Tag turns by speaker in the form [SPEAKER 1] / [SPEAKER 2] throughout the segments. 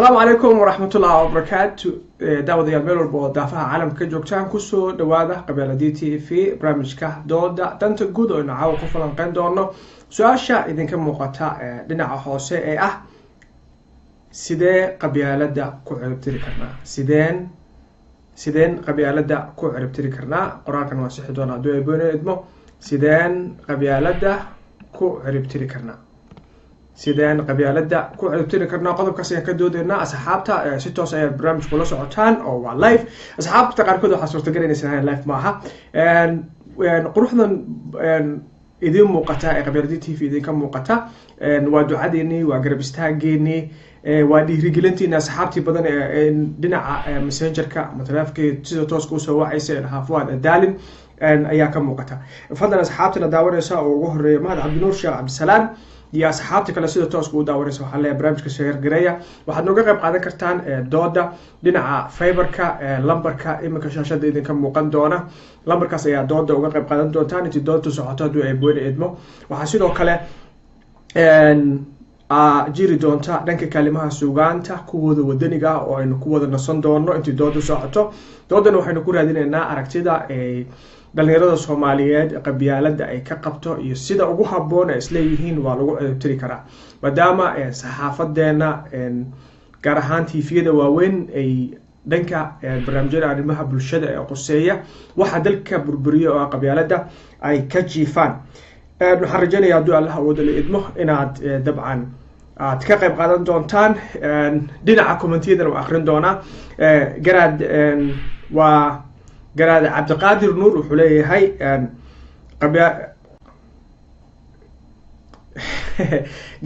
[SPEAKER 1] السلام عليكم ورحمة الله وبركاته. دعوة يا ميلور بودافع عالم كجوكتان كسو دواده قبل ديتي في برامج كه دودا دانت جودو إن عاو كفلان قندورنا سؤال شا إذا كان مقطع لنا حوسة سيدين قبيلة دا كعرب تركنا سيدين قبيلة دا كعرب تركنا قرآن كان واسح دونا دو يبون إدمو سيدين قبيلة دا كعرب تركنا سيدان قبيلة ku ciribtiri karnaa qodobkaas ayaan ka doodaynaa asxaabta si toos ay barnaamij kula socotaan oo waa live asxaabta qaarkood waxa suurtagal inay live maaha quruxdan idin muuqata ee qabiilada TV idin ka muuqata waa ducadeeni waa garab istaageeni waa dhiirigelintiina asxaabtii badan ee dhinaca messengerka ama taleefanka sida toos ku soo wacaysa haafwaan adaalin ayaa ka muuqata fadlan asxaabtana daawanaysa oo ugu horeeya mahad cabdinuur sheekh cabdisalaam يا أصحابتي كلا سيدة توسكو داوريس وحلا برامج كشير قرية واحد نوقع قاعدة كرتان دودا دينا فايبركا لامبركا إما كشاشة دين كم مقندونا لامبركا سيا دودا وقع قاعدة دونتان إنتي دودا تسعة دو إبوين إدمو وحسيدو كلا جيري دونتا دنك كلمة سوغانتا كوود ودنيغا أو إنه كوود النصن دونو إنتي دودا تسعة دودا نوحي نكور هذين إننا أركتيدا dhalinyarada Soomaaliyeed qabyaalada ay ka qabto iyo sida ugu haboon ay isleeyihiin waa lagu tiri karaa maadaama saxaafadeena gaar ahaan TV-da waaweyn ay dhanka barnaamijyada arrimaha bulshada ee qoseeya waxa dalka burburiyo oo qabyaalada ay ka jiifaan waxaan rajaynayaa duu Allah wada leedmo inaad dabcan aad ka qayb qaadan doontaan dhinaca comment-yada oo akhrin doona garaad waa قراد عبد القادر نور وحليه هاي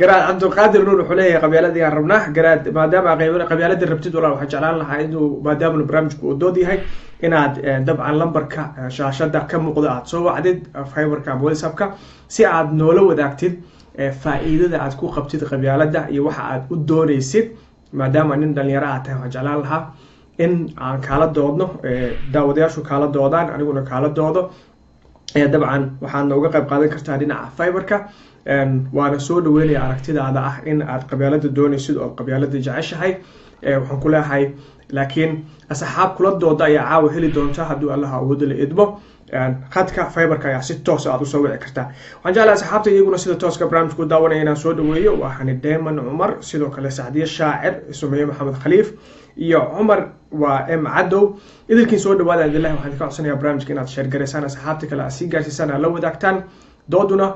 [SPEAKER 1] قراد عبد القادر نور وحليه قبيلة دي عربناه قراد ما دام قبيلة دي ربتد ولا وحجعلان لها إنه ما دام البرامج كودودي هاي إن دبعا لمبركا شاشة كم مقدعات سوى عدد فايبر كامل سبكا سيعاد نولو ذاكتد فائدة دا عاد كو قبتد قبيلة دا يوحى عاد ودوني سيد ما دام أن دليرات وحجعلان لها in aan kala doodno daawadayaashu kala doodaan aniguna kala doodo dabcan waxaan nooga qayb qaadan kartaa dhinaca fiberka waana soo dhaweynaya aragtidaada ah in aad qabyaalada doonaysid oo qabyaalada jeceshahay waxaan ku leeyahay laakiin asxaab kula dooda ayaa caawa heli doonta hadduu Allah awood la idmo khadka fiberka ayaa si toos ah u soo wici kartaa waxaan jeclahay asxaabta iyaguna sida tooska barnaamijku daawanaya inaan soo dhaweeyo waxaan Deeman Umar sidoo kale Saadiya Shaacir Sumeeye Maxamed Khaliif iyo Umar waa Cadow idilkiin soo dhawaada Abdullahi waxaan ka codsanayaa barnaamijka inaad share gareysaan asxaabta kale si gaarsiisana la wadaagtaan dooduna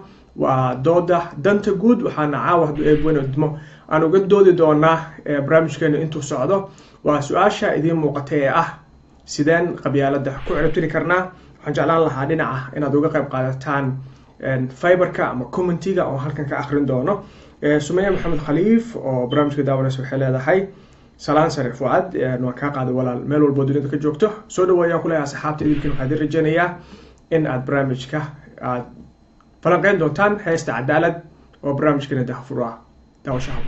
[SPEAKER 1] waa dooda danta guud waxaana caawa hadduu eegweyno idmo aan uga doodi doonaa barnaamijkeena intuu socdo waa su'aasha idin muuqata ee ah sideen qabyaalada ku ciribtiri karnaa waxaan jeclaan lahaa dhinaca inaad uga qayb qaadataan fiberka ama commentiga oo halkan ka akhrin doono Sumeeye Maxamed Khaliif oo barnaamijka daawanaysa waxay leedahay salaan sare fuad waa ka qaado walaal meel walba dunida ka joogto soo dhawaayaan ku leeyahay asxaabta idinkin waxaan rajaynayaa in aad barnaamijka aad falanqeyn doontaan heesta cadaalad oo barnaamijkeena daahfura daawashaha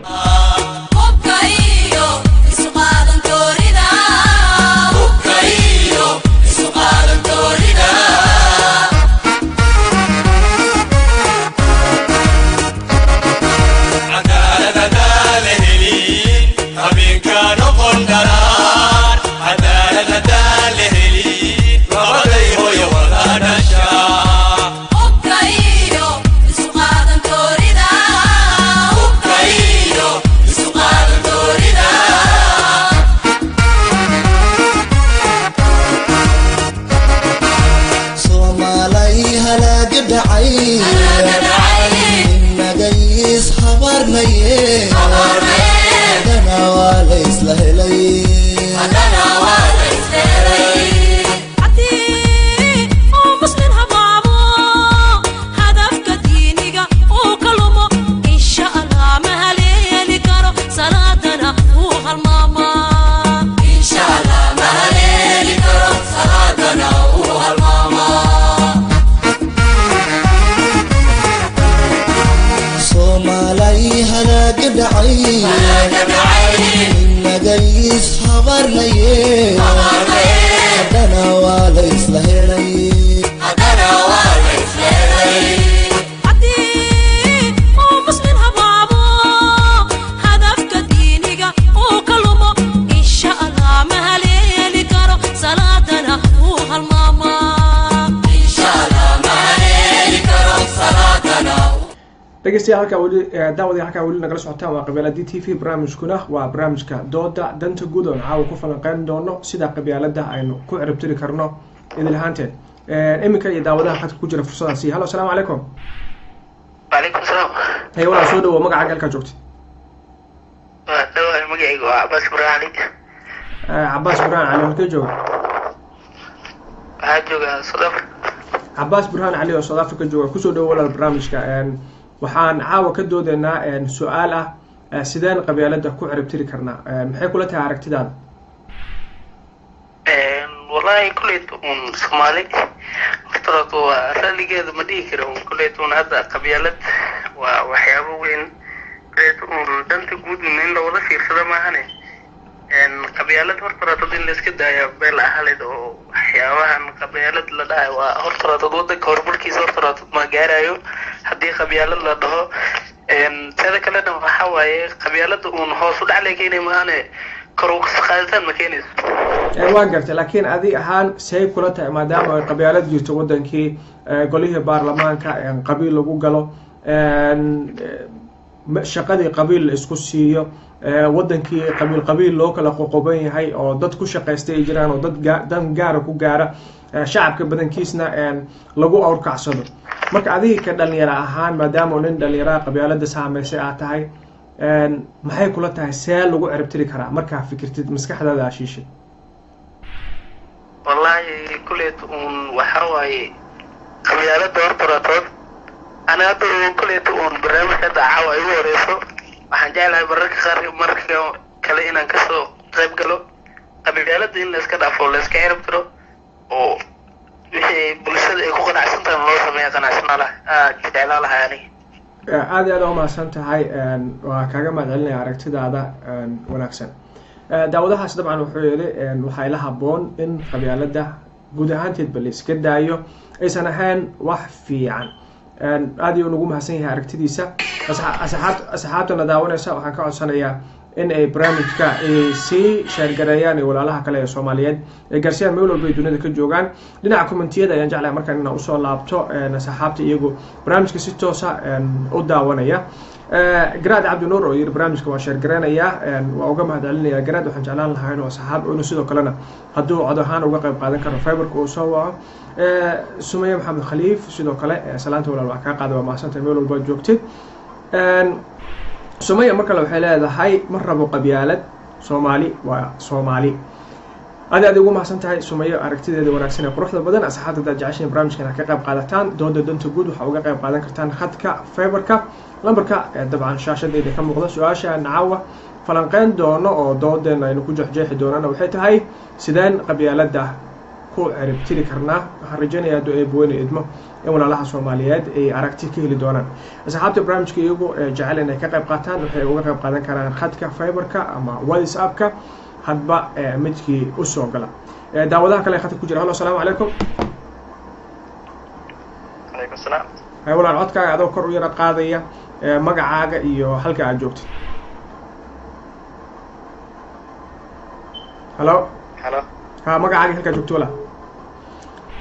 [SPEAKER 1] dhegeystayaal halkaa weli daawadayaal halkaa weli nagala socotaan waa qabyaalada TV barnaamijkuna waa barnaamijka dooda danta guud oo caawa ku falanqeyn doono sida qabyaalada aynu ku ciribtiri karno idil ahaanteed iminka iyo daawadaha khadka ku jira fursadaasi. Halo, assalaamu calaykum.
[SPEAKER 2] وعليكم السلام.
[SPEAKER 1] Hey, walaal soo dhawo magacaaga halkaa joogtid.
[SPEAKER 2] Dhawahay magacaygu waa Cabbaas Burhaan Cali.
[SPEAKER 1] Cabbaas Burhaan Cali halkee jooga?
[SPEAKER 2] Waxaa jooga South Africa.
[SPEAKER 1] Cabbaas Burhaan Cali oo South Africa jooga kusoo dhawo walaal barnaamijka. Waxaan caawa ka doodaynaa su'aal ah sideen qabyaalada ku ciribtiri karnaa. Maxay kula tahay aragtidaada?
[SPEAKER 2] والله كليتهم صومالي اخترتوا راليgeeda ma dhihi karo كليتهم hadda qabyaalad waa waxyaabo weyn كليتهم danta guud in la wada fiirsado maahane qabyaalad horta in la iska daayo beel ahalid oo waxyaabahan qabyaalad la dhahay waa horta wadanka horumarkiisa horta ma gaarayo hadii qabyaalad la dhaho tada kale waxa waaye qabyaalada uun hoos u dhacay keenay maahane كروك سخالتان مكانيس.
[SPEAKER 1] واقرت لكن هذه أهان سيف كلها ما دام قبيلة جيت ودن كي قليه برلمان كا قبيلة جوجلو شقدي قبيل إسكوسيو ودن كي قبيل لوكال قوقبين هاي أو ضد كل شقة استيجران أو ضد دم جار وكجارة شعب كبدن كيسنا لجو أو كعصدر. مرك هذه كدل يرى أهان ما دام ونندل يرى قبيلة دسامة ساعتها maxay kula tahay see lagu ciribtiri karaa markaa fikirtid maskaxdaada ashiishay
[SPEAKER 2] wallahi kuleet waxa waaye qabyaalada horta ana hadda kuleet barnaamijka daacaw ay wareyso waxaan jeclahay mararka kale inaan ka soo qayb galo qabyaalada in la iska dhaafo la iska ciribtiro oo wixii bulshada ay ku qanacsan tahay loo sameeyo qanacsanaala jeclaan lahaa aniga
[SPEAKER 1] aad iyo aad u mahadsan tahay waa kaaga mahadcelinaya aragtidaada wanaagsan. daawadahaas dabcan wuxuu yidhi waxaa ila habboon in qabyaalada guud ahaanteedba la iska daayo aysan ahayn wax fiican. aad iyo ugu mahadsan yahay aragtidiisa. asxaabtana daawanaysa waxaan ka codsanayaa in ay barnaamijka sii sheergareeyaan walaalaha kale ee Soomaaliyeed ee gaarsiiyaan meel walba ay dunida ka joogaan. dhinaca commentiyada ayaan jeclahay markaan inaan usoo laabto asxaabta iyagu barnaamijka si toos ah u daawanaya. Garaad Cabdi Nuur oo yiri barnaamijka waa sheergareynaya waa uga mahadcelinaya Garaad. waxaan jeclaan lahaa inuu asxaab inuu sidoo kalena hadduu cod ahaan uga qayb qaadan karo fiberka uu soo waco. Sumaye Maxamed Khaliif sidoo kale salaanta walaal waa ka qaaday waa mahadsantahay meel walba joogtid. Sumaye marka la waxay leedahay ma rabo qabyaalad Soomaali waa Soomaali. aad ugu mahadsan tahay Sumaye aragtideeda wanaagsan ee quruxda badan. asxaabta jeceshiin barnaamijkan ka qayb qaadataan dooda danta guud waxa uga qayb qaadan kartaan khadka fiberka lambarka dabcan shaashadeeda ka muuqda. su-aasha nacaawa falanqeyn doono oo doodeena aynu ku jeexjeexi doonana waxay tahay sideen qabyaalada ku ciribtiri karnaa. waxaan rajaynayaa du'eebweyne idmo in walaalaha Soomaaliyeed ay aragti ka heli doonaan. asxaabta barnaamijka iyagu jecel inay ka qayb qaataan waxay uga qayb qaadan karaan khadka fiberka ama WhatsApp-ka hadba midkii u soo gala. daawadaha kale khadka ku jira. halo, assalaamu calaykum.
[SPEAKER 2] Alaykum salaam.
[SPEAKER 1] hay walaal codkaaga adoo kor u yara qaadaya magacaaga iyo halka aad joogtid. halo magacaaga halka joogto walaal.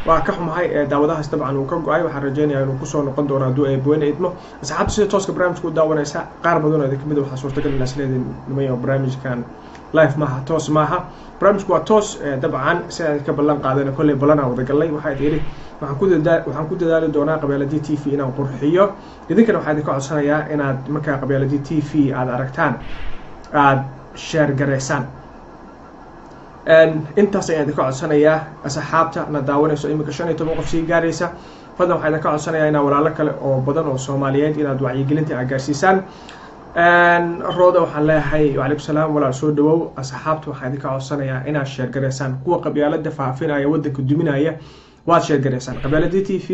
[SPEAKER 1] waa ka xumahay daawadahaas dabcan uu ka go'ay. waxaan rajaynayaa inuu kusoo noqon doono hadduu eebweyne idmo. asxaabta sida tooska barnaamijka u daawanaysa qaar badan oo idinka mid waxaa suurtagal in isleedin nimayo barnaamijkan live maaha toos maaha. barnaamijku waa toos dabcan si aan ka ballan qaadana kolley ballanaa wada galnay. waxaa yidhi waxaan ku dadaali doonaa qabyaaladii TV inaan qurxiyo. idinkana waxaa idinka codsanayaa inaad markaa qabyaaladii TV aad aragtaan aad share gareysaan. intaas ayaan idinka codsanayaa asxaabta na daawanayso iminka 15 qof sii gaaraysa. fadlan waxaan idinka codsanayaa inaa walaalo kale oo badan oo Soomaaliyeed inaad wacyigelinta aad gaarsiisaan. rooda waxaan leeyahay waalaikum salaam walaal soo dhawow. asxaabta waxaan idinka codsanayaa inaad share gareysaan kuwa qabyaalada faafinaya wadanka duminaya waad share gareysaan. qabyaaladii TV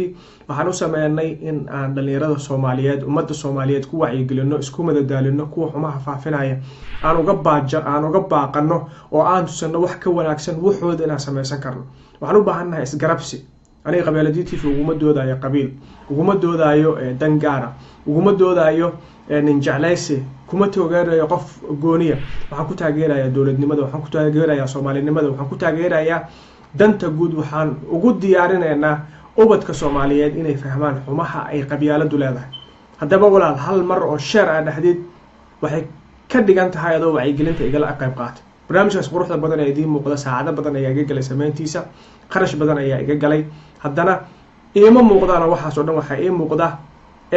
[SPEAKER 1] waxaan u sameeynay in aan dhalinyarada Soomaaliyeed ummadda Soomaaliyeed ku wacyigelino isku madadaalino kuwa xumaha faafinaya aan uga baaqano oo aan tusano wax ka wanaagsan waxooda inaan samaysan karno. waxaan u baahannahay isgarabsi. aniga qabyaaladii TV uguma doodayo qabiil, uguma doodayo dan gaara, uguma doodayo nin jeclaysi, kuma taageerayo qof gooniya. waxaan ku taageerayaa dowladnimada, waxaan ku taageerayaa Soomaalinimada, waxaan ku taageerayaa danta guud. waxaan ugu diyaarinaynaa ubadka Soomaaliyeed inay fahmaan xumaha ay qabyaaladu leedahay. haddaba walaal hal mar oo sheer aa dhahdid waxay ka dhigan tahay adoo wacyigelinta igala qayb qaatay barnaamijkaas quruxda badan ee idiin muuqda saacado badan ayaa iga galay samayntiisa kharash badan ayaa iga galay haddana iima muuqdaana waxaas oo dhan waxaa ii muuqda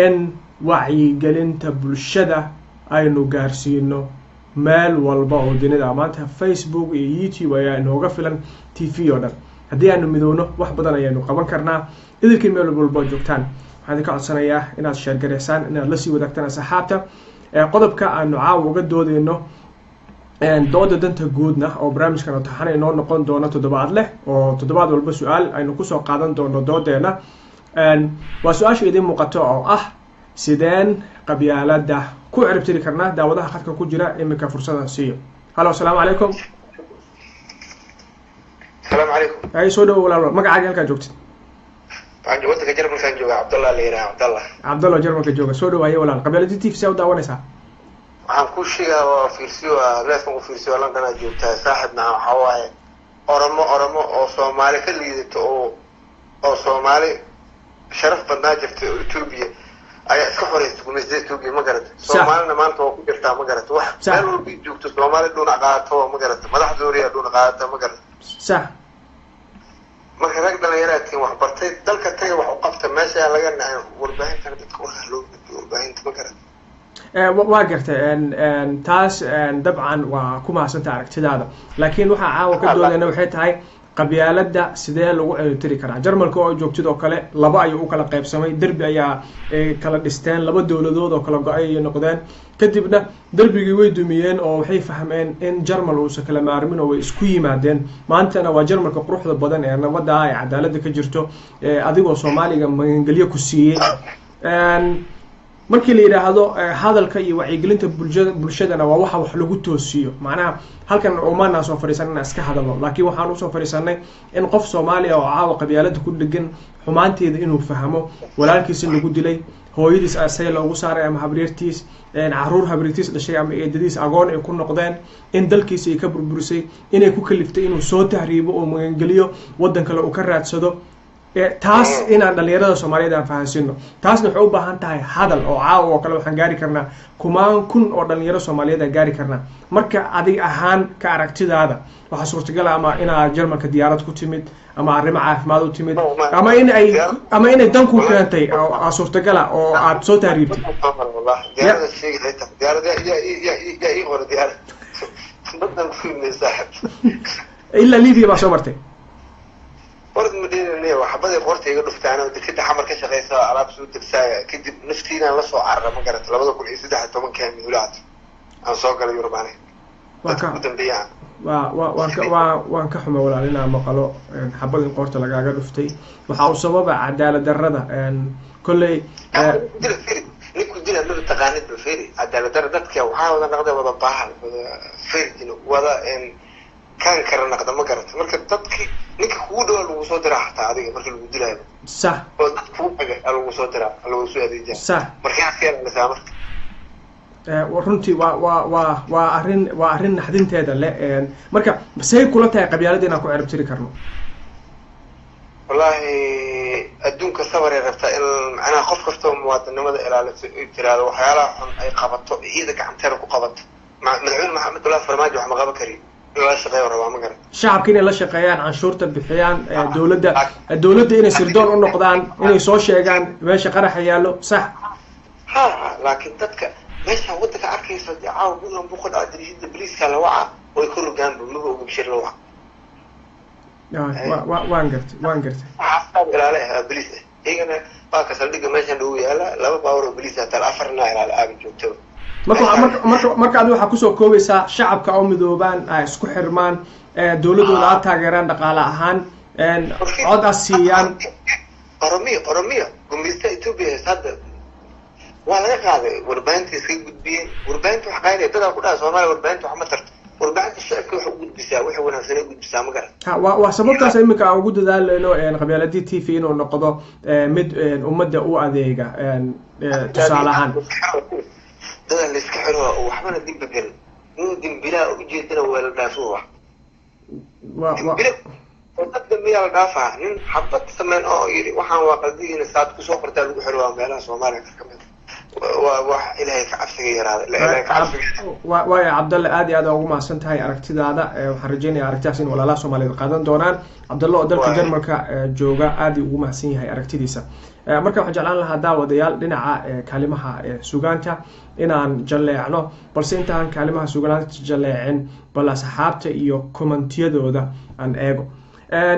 [SPEAKER 1] in wacyigelinta bulshada aynu gaarsiino meel walba oo dunida maanta Facebook iyo YouTube ayaa inooga filan TV oo dhan haddii aanu midowno wax badan ayaanu qaban karnaa idilkii meel walba joogtaan waxaan idinka codsanayaa inaad share gareysaan inaad la sii wadaagtaan asxaabta qodobka aanu caawa uga doodeyno dooda danta guudna oo barnaamijkan taxana inoo noqon doono toddobaad leh oo toddobaad walba su-aal aynu kusoo qaadan doono doodeena waa su-aasha idiin muuqato oo ah sideen qabyaalada ku ciribtiri karnaa daawadaha khadka ku jira iminka fursadan siiyo halo asalaamu calaykum
[SPEAKER 3] السلام عليكم.
[SPEAKER 1] ay soo dhawo walaal magacaaga halkaan joogtid
[SPEAKER 3] waxaan waddanka Jarmalkaan joogaa Cabdallah leeyahay
[SPEAKER 1] Cabdallah Jarmalka jooga soo dhawaayay walaal qabyaalada TV soo daawanaysaa
[SPEAKER 3] waxaan ku sheegaa waa fiirsiyo leesma ku fiirsiyo London aad joogtaa saaxibna waxa waaye oromo oo Soomaali ka liidato oo Soomaali sharaf badnaa jirtay oo Itoobiya ayaa iska xoreystay gumaysta Itoobiya ma garata Soomaalina maanta waa ku jirtaa ma garata wax meel walba joogto Soomaali dhuna qaato ma garata madaxdooriya dhuna qaato ma garata
[SPEAKER 1] sax
[SPEAKER 3] marka rag dhalinyaraatiin wax bartay dalka taga wax u qabta meesha laga nacay warbaahinta dadka waxa loo gudbiyo warbaahinta ma garata
[SPEAKER 1] waa gartay taas dabcan waa ku mahadsan aragtidaada laakiin waxa caawa ka doodayna waxay tahay qabyaalada sidee lagu ciribtiri karaa Jarmalka oo joogtid oo kale laba ay u kala qaybsamay darbi ayaa kala dhisteen laba dawladood oo kala go'ay noqdeen kadibna darbigii way dumiyeen oo waxay fahmeen in Jarmal uu kala maarmin oo way isku yimaadeen maantana waa Jarmalka quruxda badan ee nabadda ay cadaalada ka jirto adigoo Soomaaliga magangelyo ku siiyay markii la yiraahdo hadalka iyo wacyigelinta bulshadana waa waxa wax lagu toosiyo macnaha halkan Oman soo fariisanna iska hadalno laakiin waxaan u soo fariisanay in qof Soomaali oo caawa qabyaalada ku dhigan xumaanteeda inuu fahmo walaalkiisa lagu dilay hooyadiis asay loogu saaray ama habriirtiis caruur habriirtiis dhashay ama eedadiis agoon ay ku noqdeen in dalkiisa ay ka burburisay inay ku kaliftay inuu soo tahriibo oo magangeliyo wadan kale uu ka raadsado taas inaan dhalinyarada Soomaaliyeed aan fahansino taasna waxay u baahan tahay hadal oo caawa oo kale waxaan gaari karnaa kumaan kun oo dhalinyaro Soomaaliyeed aan gaari karnaa marka adig ahaan ka aragtidaada waxa suurtagal ah ama inaad Jarmalka diyaarad ku timid ama arrimo caafimaad u timid ama inay dan ku keentay oo suurtagal ah oo aad soo taariibtay
[SPEAKER 3] diyaarada sheegay diyaarada ya ii hor diyaarad badan ku meesaaxad
[SPEAKER 1] illa Liibiya ba soo martay
[SPEAKER 3] ورد مدينة وحبذا قرتي يقولوا فتانا ودكتة حمر كشة غيثة على بسود تبسايا كدب نفتينا لصو عرّا ما قرأت لابد أقول إيسي حتى من كان ميولاد عن صوق اللي يرباني
[SPEAKER 1] waan ka xumo walaalina maqalo xabad in qoorta lagaaga dhuftay waxa uu sababa cadaalad darrada kulay
[SPEAKER 3] ninku dina loo taqaanid bafiri cadaalad darrada dadka waxa wada naqday wada baahan fiirjino wada كان كرنا قدام ما قرأت مركب تدك نك كودو لو صدر حتى هذه مركب لو دلها
[SPEAKER 1] صح
[SPEAKER 3] فوق حاجة لو صدر لو سوى ذي
[SPEAKER 1] صح
[SPEAKER 3] مركب خير مسامر
[SPEAKER 1] ورنتي وأرين حدين تهذا لا مركب بس هي كلها تاع قبيلتنا كو عرب تري كرنو
[SPEAKER 3] والله الدون كصبر رفتا أنا خفته مواطن نمد إلى ترى وحياله أي قبضته إذا كان ترى قبض مدعون محمد الله فرماج وحمد غاب كريم
[SPEAKER 1] shacabka inay la shaqeeyaan canshuurta bixiyaan dawladda inay sirdoon u noqdaan inay soo sheegaan meesha qaraxa yaallo sax
[SPEAKER 3] laakiin dadka meesha waddanka arkaysa caaw bulan buqad adriishada boliiska la waca way ku rogaan bulmada ugu bishir la waca
[SPEAKER 1] waan gartay
[SPEAKER 3] waxaa ilaalaha boliis iyagana waa ka saldhigga meeshan dhow yaala laba baawar oo boliis atal afarna ilaala aaga joogto
[SPEAKER 1] marka adiga waxaa kusoo koobaysaa shacabka oo midoobaan ay isku xirmaan dawladooda aad taageeraan dhaqaale ahaan cod as siiyaan
[SPEAKER 3] oromiya gumaysta Itoobiya hadda waa laga qaaday warbaahinta iska gudbiyeen warbaahinta wax qaynay dad ku dhaas Soomaaliya warbaahinta wax ma tarto warbaahinta shacabka wax u gudbisaa wax wanaagsan ay gudbisaa ma garan
[SPEAKER 1] waa sababtaas imika ugu dadaaleyno qabyaaladii TV inuu noqdo mid ummadda u adeega tusaale ahaan
[SPEAKER 3] dada la iska xiro waxbana dib bedel in bilaa u jeedina wala dhaafo dadka miyaa la dhaafaa nin xabad sameyn oo yiri waxaan waa qaldiina saad ku soo qortaa lagu xiro meelaha Soomaaliya ka mid wax ilaahay ka cabsiga yaraada ilaahay ka cabsiga
[SPEAKER 1] waa Cabdalle aad iyo aad ugu mahadsan tahay aragtidaada waxaan rajaynayaa aragtidaas in walaalaha Soomaaliyeed qaadan doonaan Cabdalle oo dalka Jarmalka jooga aad ugu mahadsan yahay aragtidiisa marka waxaan jeclaan lahaa daawadayaal dhinaca kalimaha suugaanta inaan jaleecno balse intaan kalimaha suugaanta jaleecin bal asxaabta iyo commentiyadooda aan eego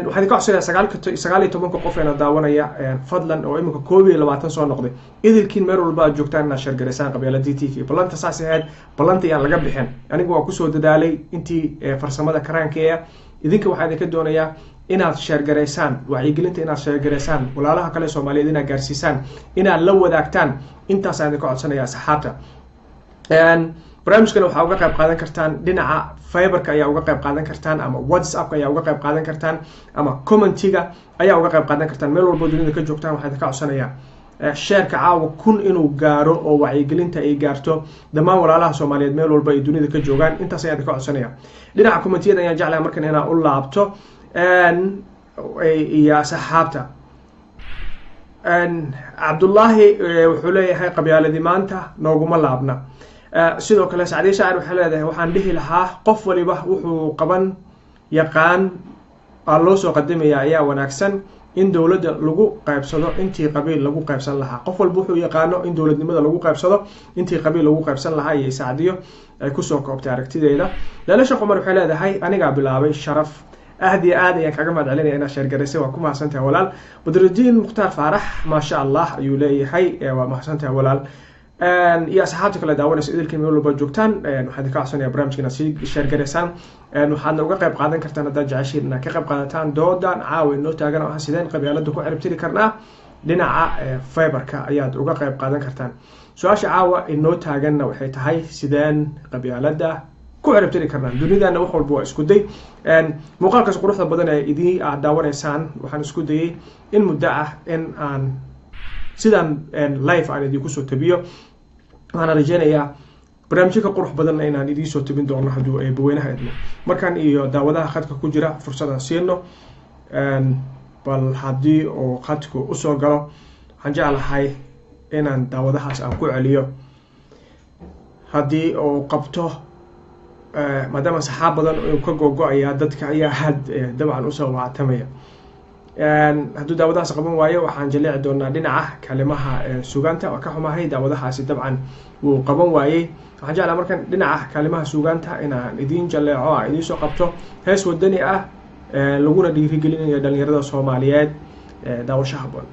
[SPEAKER 1] waxaan ka codsanayaa 19 qof ee daawanaya fadlan oo imika 22 soo noqday idilkiin meel walba joogtaan na share gareysaan qabyaalada TV balanta saas ahayd balanta aan laga bixin anigu waan ku soo dadaalay intii farsamada karaankeeya idinka waxaan idinka doonayaa inaad share gareysaan wacyigelinta inaad share gareysaan walaalaha kale Soomaaliyeed inaad gaarsiisaan inaad la wadaagtaan intaas aan idinka codsanayaa asxaabta barnaamijkan waxaa uga qayb qaadan kartaan dhinaca fiberka ayaa uga qayb qaadan kartaan ama WhatsApp ayaa uga qayb qaadan kartaan ama commentiga ayaa uga qayb qaadan kartaan meel walba dunida ka joogtaan waxaan idinka codsanayaa sheerka caawa kun inuu gaaro oo wacyigelinta ay gaarto dhammaan walaalaha Soomaaliyeed meel walba ay dunida ka joogaan intaas ayaan idinka codsanayaa dhinaca commentiyada ayaan jeclahay markan inaan u laabto iyo asxaabta Cabdullaahi wuxuu leeyahay qabyaaladii maanta nooguma laabna sidoo kale Saacadiye Shaacir waxay leedahay waxaan dhihi lahaa qof waliba wuxuu qaban yaqaan loo soo qadimaya ayaa wanaagsan in dawladda lagu qaybsado intii qabiil lagu qaybsan lahaa qof walba wuxuu yaqaano in dawladnimada lagu qaybsado intii qabiil lagu qaybsan lahaa iyo Saacadiyo ay ku soo koobtay aragtideeda Leelasha Qumar waxay leedahay aniga bilaabay sharaf aad ayaan kaga mahadcelinayaa inaad share gareysay waa ku mahadsantahay walaal Badruddin Mukhtaar Faarax ma sha Allah ayuu leeyahay waa mahadsantahay walaal يا أصحابتك اللي داوني سئلك كم يقولوا بجوكتان وحد كعصن يا برامج كنا شير جريسان وحنا وقع قيب قادن كرتنا دا جعشيرنا كقيب قادتان دودان عاون نو تاجنا وحسيدين قبيلة دكوا عربتلي كرنا لنا فايبر كأياد وقع قيب قادن كرتان سواش عاوة النو تاجنا وحيت هاي سيدان قبيلة دا كوا عربتلي كرنا دوني دا نوحول بوا اسكودي مقال كسقروح بدنا إدي داوني سان وحنا اسكودي إن مدعة إن sidaan live aan idinku soo tabiyo waxaan rajaynayaa barnaamijka qurux badan inaan idin soo tabin doono haduu ay baweynaha idmo markan iyo daawadaha khadka ku jira fursadan siino bal hadii oo khadku u soo galo waxaan jeclahay inaan daawadahaas aan ku celiyo hadii oo qabto maadaama saxaab badan oo ka go'go'aya dadka ayaa had dabcan u soo waatamaya hadduu daawadahaas qaban waayo waxaan jaleeci doonaa dhinaca kalimaha suugaanta oo ka xumahay daawadahaasi dabcan wuu qaban waayay waxaan jeclaa markan dhinaca kalimaha suugaanta inaan idiin jaleeco aan idiin soo qabto hees wadani ah laguna dhiirigelinayo dhalinyarada Soomaaliyeed daawasho habboon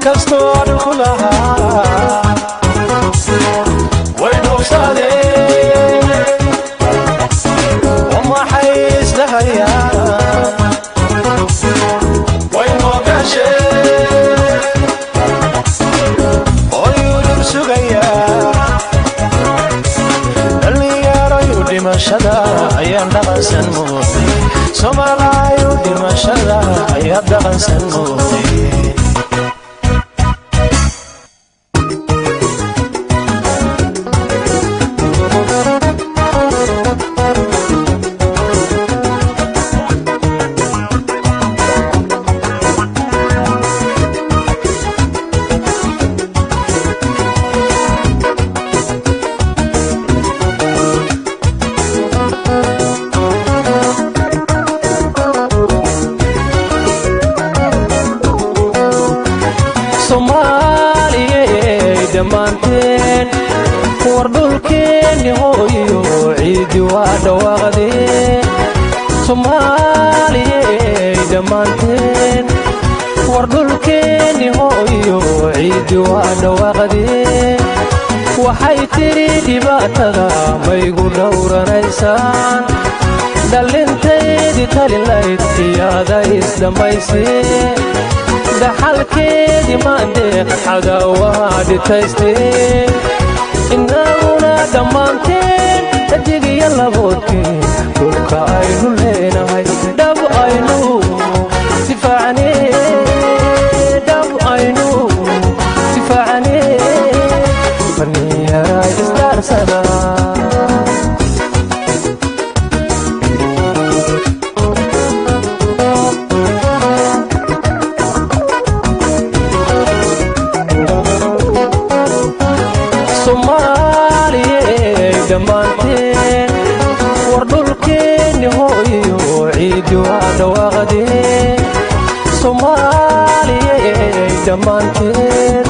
[SPEAKER 4] Cause dhaqansan mooday Soomaaliya dhimashada ayaa dhaqansan mooday dhammaanteen war dhulkeeni hooyo ciidi waa dhawaaqdeen Soomaaliyey dhammaanteen war dhulkeeni hooyo ciidi waa dhawaaqdeen waxay tiri dhibaatada maygu dhowranaysaan dhalinteedii talilayd iyada isdhammayseen dhaxalkeedii maandeeq cadaawaha dhitaysteen innaguna dhammaanteen dhajigiyo laboodkeen dhulka aynu leenahay dhab aynu difaacnee dhab aynu difaacnee banniyaraa isdaarsada dhammaanteen war dhulkeeni hooyo ciidi waa dhawaaqdeen Soomaaliyey dhammaanteen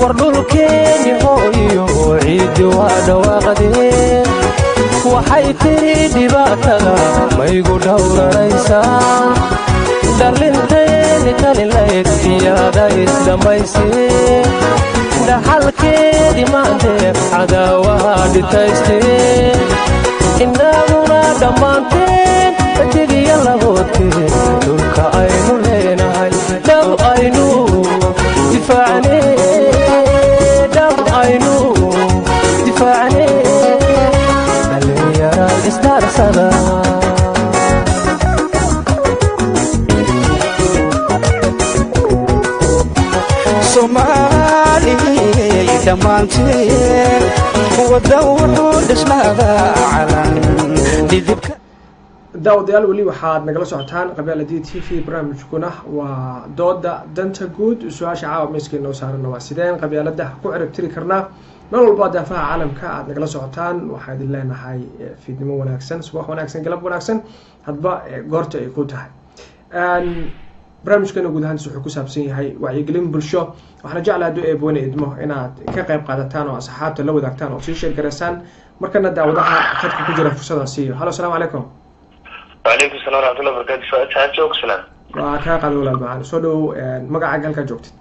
[SPEAKER 4] war dhulkeeni hooyo ciidi waa dhawaaqdeen waxay tiri dhibaatada maygu dhowranaysaan dhalinteeni talilayd iyada isdhammayseen dhaxalkeedii maandeeq cadaawaha dhitaysteen innaguna dhammaanteen dhajigiyo laboodkeen dhulka aynu leenahay dhab aynu difaacnee dhab aynu difaacnee dhallinyarada isdaarsada
[SPEAKER 5] Soomaaliyey dhammaanteen wadda wuxuu dhisnaadaa calan dhidibka
[SPEAKER 1] daawadayaal weli waxaad nagala socotaan qabyaaladii TV barnaamijkuna waa dooda danta guud su-aasha caawa miiskeen noo saarana waa sideen qabyaalada ku ciribtiri karnaa meel walba daafaha caalamka aad nagala socotaan waxaan idin leenahay fiidnimo wanaagsan subax wanaagsan galab wanaagsan hadba goorta ay ku tahay barnaamijkeena guud ahaan wuxuu ku saabsan yahay wacyigelin bulsho waxaana jeclahay hadduu eeboone idmo inaad ka qayb qaadataan oo asxaabta la wadaagtaan oo sii sheegareysaan markana daawadaha khadka ku jira fursadaan siiyo halo asalaamu calaykum
[SPEAKER 6] وعليكم السلام ورحمة الله وبركاته سؤال جوك سلام
[SPEAKER 1] waa kaa qaada walaal macaan soo dhow magacaaga halkaa joogtid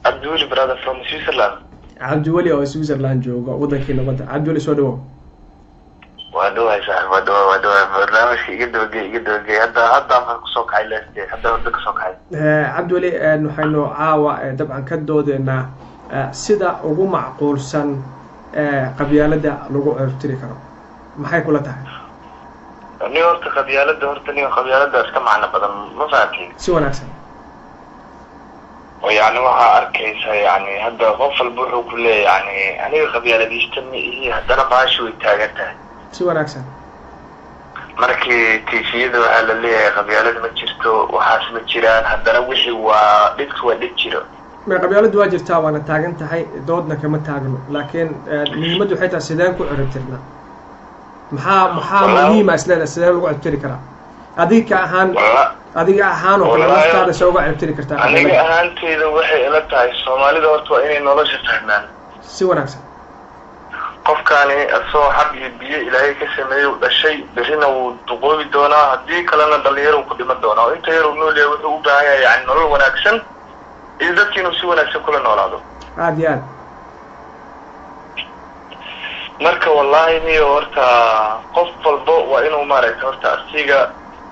[SPEAKER 6] Abdul brother from Switzerland
[SPEAKER 1] cabdiweli oo Switzerland jooga wadankii nabadda cabdiweli soo dhow
[SPEAKER 6] ودوها صاحب ودوها برنامج يقدر هذا ما كسوق هاي لسه هذا وده كسوق هاي
[SPEAKER 1] cabdiweli waxaynu caawa dabcan ka doodeynaa sida ugu macquulsan qabyaalada lagu ciribtiri karo maxay kula tahay
[SPEAKER 6] نيويورك قبيلة اسكا معنا بدن ما فاهمين
[SPEAKER 1] si wanaagsan
[SPEAKER 6] ويعني وها أركيسها يعني هذا غفل البحر كله يعني أنا قبيلة بيجتمع هي هذا أنا بعيش ويتاجتها
[SPEAKER 1] si wanaagsan
[SPEAKER 6] markii tiifiyada waxa la leeyahay qabyaalada ma jirto waxaas ma jiraan haddana wixii waa dhib jiro
[SPEAKER 1] ma qabyaaladu waa jirtaa waana taagan tahay doodna kama taagno laakiin muhiimaddu waxay tahay sideen ku ciribtirnaa maxaa muhiim ah isleedahay sideen lagu ciribtiri karaa adiga ahaan oo kale naftaada soo uga ciribtiri kartaa
[SPEAKER 6] aniga ahaanteyda waxay ila tahay Soomaalida horta waa inay nolosha fahmaan
[SPEAKER 1] si wanaagsan
[SPEAKER 6] qofkaani asoo xaq iyo biyo ilaahay ka sameeyay dhashay berina uu duqoobi doonaa haddii kalena dhalinyaro ku dhiman doonaa oo inta yar uu nool yahay wuxuu u baahan yahay yani nolol wanaagsan iyo dadkiinu si wanaagsan kula noolaado
[SPEAKER 1] aad iyo aad
[SPEAKER 6] marka wallahi niyo horta qof walbo waa inuu maaragtay horta asiga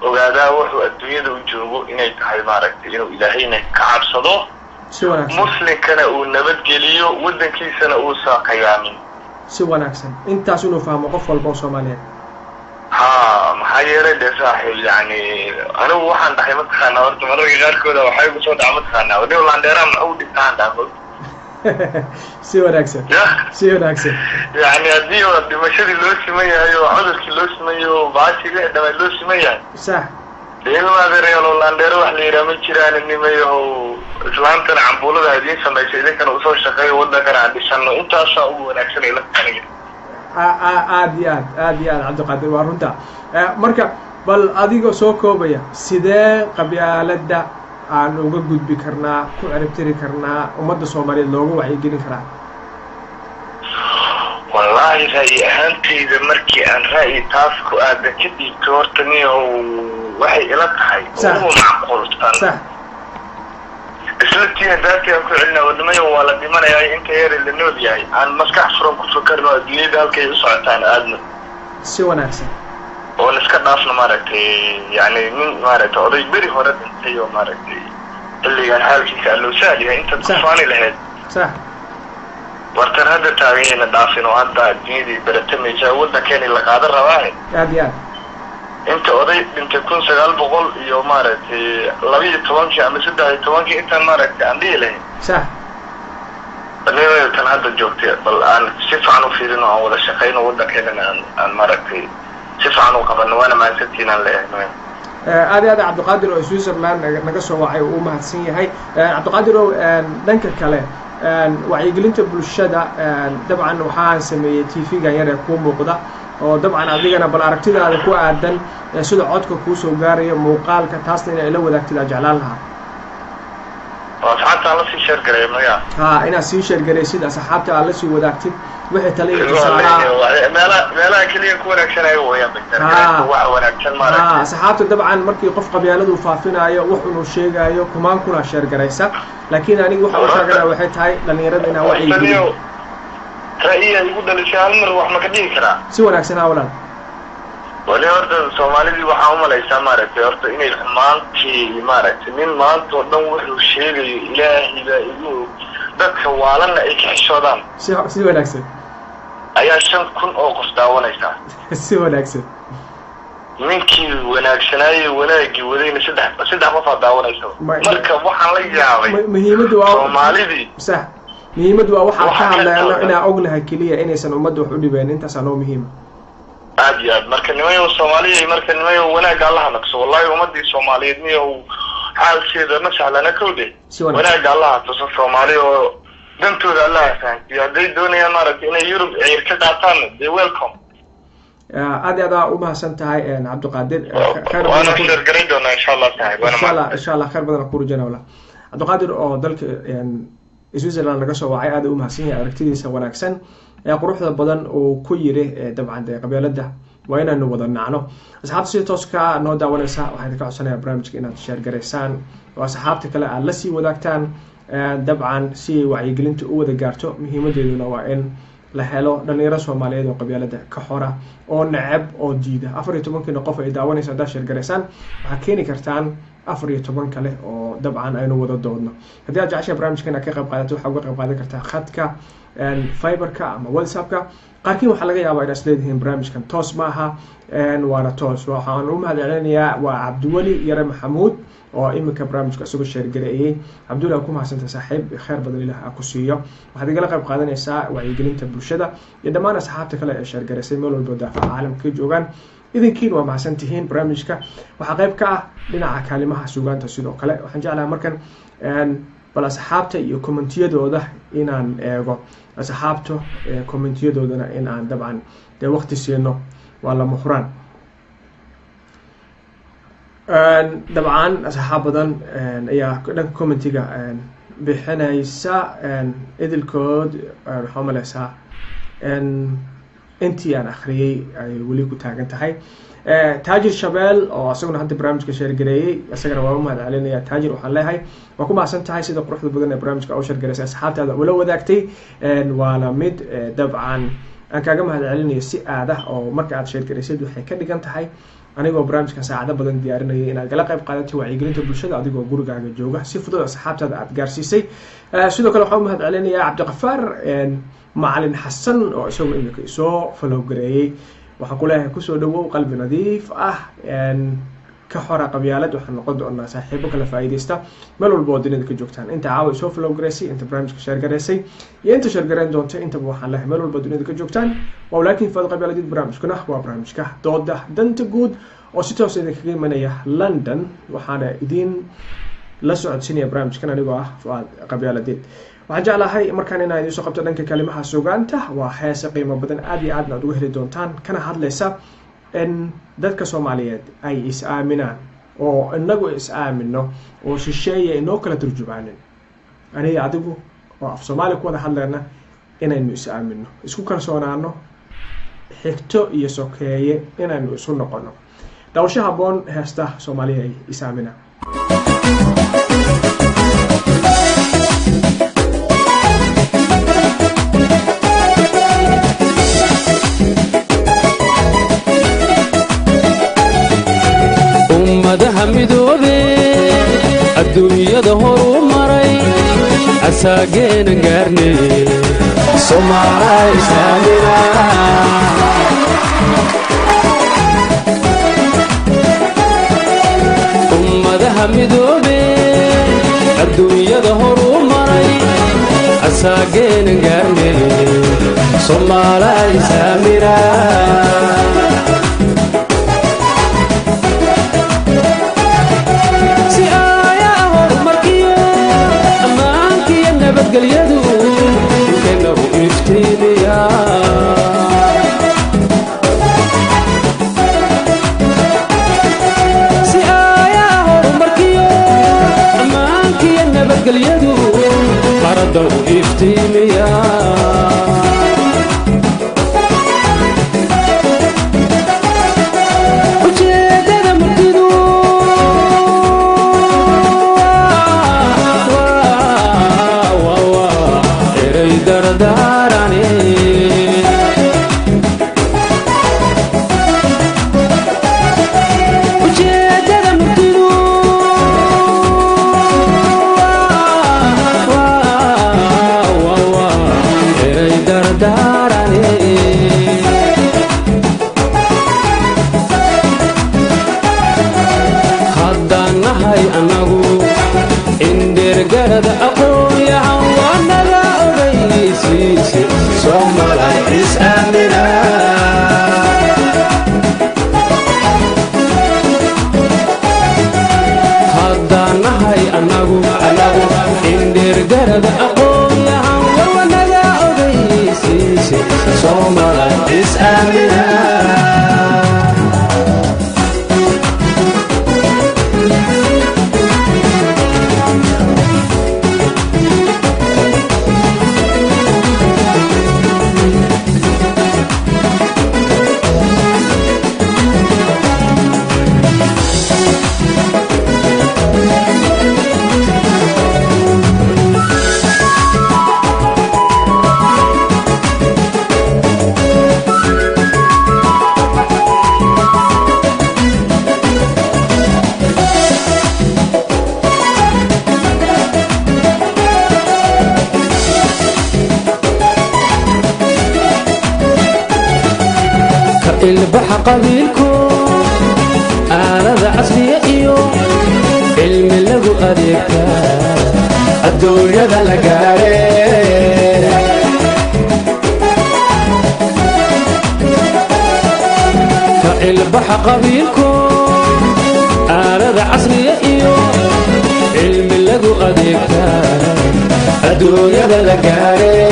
[SPEAKER 6] ogaadaa wuxuu adduunyada u joogo inay tahay maaragtay inuu ilaahayna ka cabsado
[SPEAKER 1] si wanaagsan
[SPEAKER 6] muslimkana uu nabadgeliyo wadankiisana uu saaqayaamin
[SPEAKER 1] si wanaagsan intaas inuu fahmo qof walba oo Soomaaliyeed
[SPEAKER 6] ها maxaa yeelay de saaxiib yani anigu waxaan dhahay mataqaanaa horta mararka qaarkooda waxay ku soo dhaca mataqaanaa waddo landheeraan u dhigtaan dhaafo
[SPEAKER 1] si wanaagsan si wanaagsan
[SPEAKER 6] yani haddii oo dhimashadii loo siman yahay oo cudurkii loo siman yahay oo baashii la dhamaad loo siman yahay
[SPEAKER 1] sax
[SPEAKER 6] ilmaada reelo landheero wax la yidhaha ma jiraan nimayo islaantana cambuulada idiin samaysay idinkana usoo shaqeeyo waddankana aan dhisano intaasaa ugu wanaagsan ay la taniga
[SPEAKER 1] aad iyo aad cabdiqaadir waa runta marka bal adiga soo koobaya sidee qabyaaladda aan uga gudbi karnaa ku ciribtiri karnaa ummadda soomaaliyeed looga wacyigelin karaa
[SPEAKER 6] wallaahi ra'yi ahaantayda markii aan ra'yi taas ku aada ka dhiibto horta niyow waxay ila tahay ugu macquulsan isla tii haddaati aan ku celina wadamayo waa la dhimanayaa inta yari la nool yahay aan maskax furan ku fakarno adduunyada halkay u socotaan aadna
[SPEAKER 1] si wanaagsan
[SPEAKER 6] oo iska dhaafna maaragtay yani nin maaragtay oday beri hore dhintay oo maaragtay xilligan xaalkiisa alloo sahal yahay intaad ku faani lahayd
[SPEAKER 1] sax
[SPEAKER 6] wartan hadda taagayna dhaafin oo hadda adduunyadii baratamaysa waddankeeni la qaadan rabaahe
[SPEAKER 1] aad iyo aad
[SPEAKER 6] inta oday dhintay 1900 iyo maaragtay 12 ama 13 intaan maaragtay aan dhihi lahayn
[SPEAKER 1] sax
[SPEAKER 6] balnimayo tan hadda joogtay bal aan si fiican u fiirino aan wada shaqayno waddankeena aan maaragtay si fiican u qabano waana mahadsantiin aan leeyahay
[SPEAKER 1] aad iyo aad cabdiqaadir oo Switzerland naga soo wacay uu mahadsan yahay cabdiqaadir oo dhanka kale wacyigelinta bulshada dabcan waxaan sameeyay TV-ga yar ee ku muuqda oo dabcan adigana bal aragtidaada ku aadan sida codka ku soo gaaraya muuqaalka taasna inay la wadaagtid jeclaan lahaa
[SPEAKER 6] asxaabta la sii share gareey maya
[SPEAKER 1] inaad sii share gareysid asxaabta aad la sii wadaagtid wixii taliye
[SPEAKER 6] meelaha kaliya ku wanaagsanaayo weeyaan wax wanaagsan maaragtay
[SPEAKER 1] asxaabta dabcan markii qof qabyaaladu faafinayo wax uu sheegayo kumaan kuna share gareysa laakiin aniga waxa uu sheegana waxay tahay dhalinyarada inaa wacyi
[SPEAKER 6] ra'yiga igu dhalisay hal mar wax ma ka dhigi karaa
[SPEAKER 1] si wanaagsan awlan
[SPEAKER 6] wali horta Soomaalidii waxaa u malaysaa maaragtay horta inay maantii maaragtay nin maanta oo dhan wuxuu sheegayo ilaahay baa igu dadka waalana ay ka xishoodaan
[SPEAKER 1] si wanaagsan
[SPEAKER 6] ayaa 5,000 oo qof daawanaysa
[SPEAKER 1] si wanaagsan
[SPEAKER 6] ninkii wanaagsanaayo wanaagii wadayna saddex qof daawanaysa marka waxaan la yaabay
[SPEAKER 1] muhiimadu waa
[SPEAKER 6] Soomaalidii
[SPEAKER 1] sax muhiimadu waa waxa ka hadlayno inaa ognahay kaliya inaysan ummadda wax u dhibeen intaas aan oo muhiim
[SPEAKER 6] aad iyo aad marka nimayo Soomaaliyeed marka nimayo wanaag Allah naqso wallahi ummadii Soomaaliyeed niyo xaalkeeda ma sahlana kowde wanaag Allah tuso Soomaaliya oo dantooda Allah fahansiyo haday doonayaan maaragtay inay Yurub ay ka qaataan they welcome
[SPEAKER 1] aad aad u mahadsan tahay cabdiqaadir
[SPEAKER 6] waana shir garay doona insha Allah saaxiib
[SPEAKER 1] insha Allah khayr badan ku rajayna wala cabdiqaadir oo dalka Switzerland laga soo wacay aad u mahadsan yahay aragtidiisa wanaagsan quruxda badan oo ku yiri dabcan qabyaaladda waa inaanu wada nacno asxaabta si tooska noo daawanaysa waxaan ka codsanayaa barnaamijka inaad share gareysaan oo asxaabta kale aad la sii wadaagtaan dabcan si wacyigelinta u wada gaarto muhiimadeeduna waa in la helo dhalinyaro Soomaaliyeed oo qabyaaladda ka xora oo nacab oo diida 14 qof ay daawanaysa hadda share gareysaan waxa keeni kartaan 14 kale oo dabcan aynu wada doodno haddii aad jeceshahay barnaamijkeena ka qayb qaadato waxaad uga qayb qaadan kartaa khadka fiberka ama whatsappka qaarkiin waxaa laga yaabaa inaad leedihiin barnaamijkan toos maaha waana toos waxaan u mahadcelinayaa waa Cabdiwali Yare Maxamuud oo imika barnaamijka isugu share gareeyay Cabdulla ku mahadsantahay saaxiib khayr badan Ilaahay ku siiyo waxaad igala qayb qaadanaysaa wacyigelinta bulshada iyo dhammaan asxaabta kale ee share gareysay meel walba daafaca caalamka joogan idinkiin waa mahadsantihiin barnaamijka waxa qayb ka ah dhinaca kaalimaha suugaanta sidoo kale waxaan jeclahay markan bal asxaabta iyo commentiyadooda inaan eego asxaabta commentyadoodana in aan dabcan waqti siino waa la muxraan dabcan asxaab badan ayaa dhanka commentiga bixinaysa idilkood waxaa malaysaa intii aan akhriyay ay weli ku taagan tahay taajir shabeel oo asaguna hadda barnaamijka share gareeyay asagana waa u mahadcelinayaa taajir waxaan leeyahay waa ku mahadsan tahay sida quruxda badan ee barnaamijka oo share gareysay asxaabtaada ula wadaagtay waana mid dabcan aan kaaga mahadcelinayo si aad ah oo marka aad share gareysid waxay ka dhigan tahay anigoo barnaamijka saacado badan diyaarinayay inaad kala qayb qaadato wacyigelinta bulshada adigoo gurigaaga jooga si fudud asxaabtaada aad gaarsiisay sidoo kale waxaan u mahadcelinayaa Cabdiqafaar macalin xasan oo isagoo imika soo follow gareeyay waxaan ku leeyahay kusoo dhawow qalbi nadiif ah ka xora qabyaalad waxaan noqon doonaa saaxiibo kala faa'iideysta meel walba oo dunida ka joogtaan inta caawa soo flow gareysay inta barnaamijka share gareysay iyo inta share gareyn doonta intaba waxaan leeyahay meel walba dunida ka joogtaan waa laakiin faad qabyaaladid barnaamijkuna waa barnaamijka dooda danta guud oo si toos idinkaga imanaya London waxaana idin la socodsiinaya barnaamijkan anigoo ah faad qabyaaladid waxaan jeclahay markaan inaan idin soo qabto dhanka kalimaha suugaanta waa heesa qiimo badan aad iyo aad uga heli doontaan kana hadlaysa in dadka Soomaaliyeed ay is aaminaan oo inagu is aamino oo shisheeye inoo kala turjubaanin aniga adigu oo af Soomaali ku wada hadlayna inaynu is aamino isku kalsoonaano xigto iyo sokeeye inaynu isu noqono dawsha haboon heesta Soomaaliyeed ay is aaminaan
[SPEAKER 4] adduunyada horu maray asaageena gaarne Soomaaliya islaamina ummadaha midoobe adduunyada horu maray asaageena gaarne Soomaaliya islaamina nabadgelyadu keena u iftiimiya si ayaa horumarkiyo ammaankiyo nabadgelyadu qaradda u iftiimiya ujeedada murtidu البحر قبيلكم آلة عصرية إيو علم لغو أديكا الدنيا ذا لقاري البحر قبيلكم آلة عصرية إيو علم لغو أديكا الدنيا ذا لقاري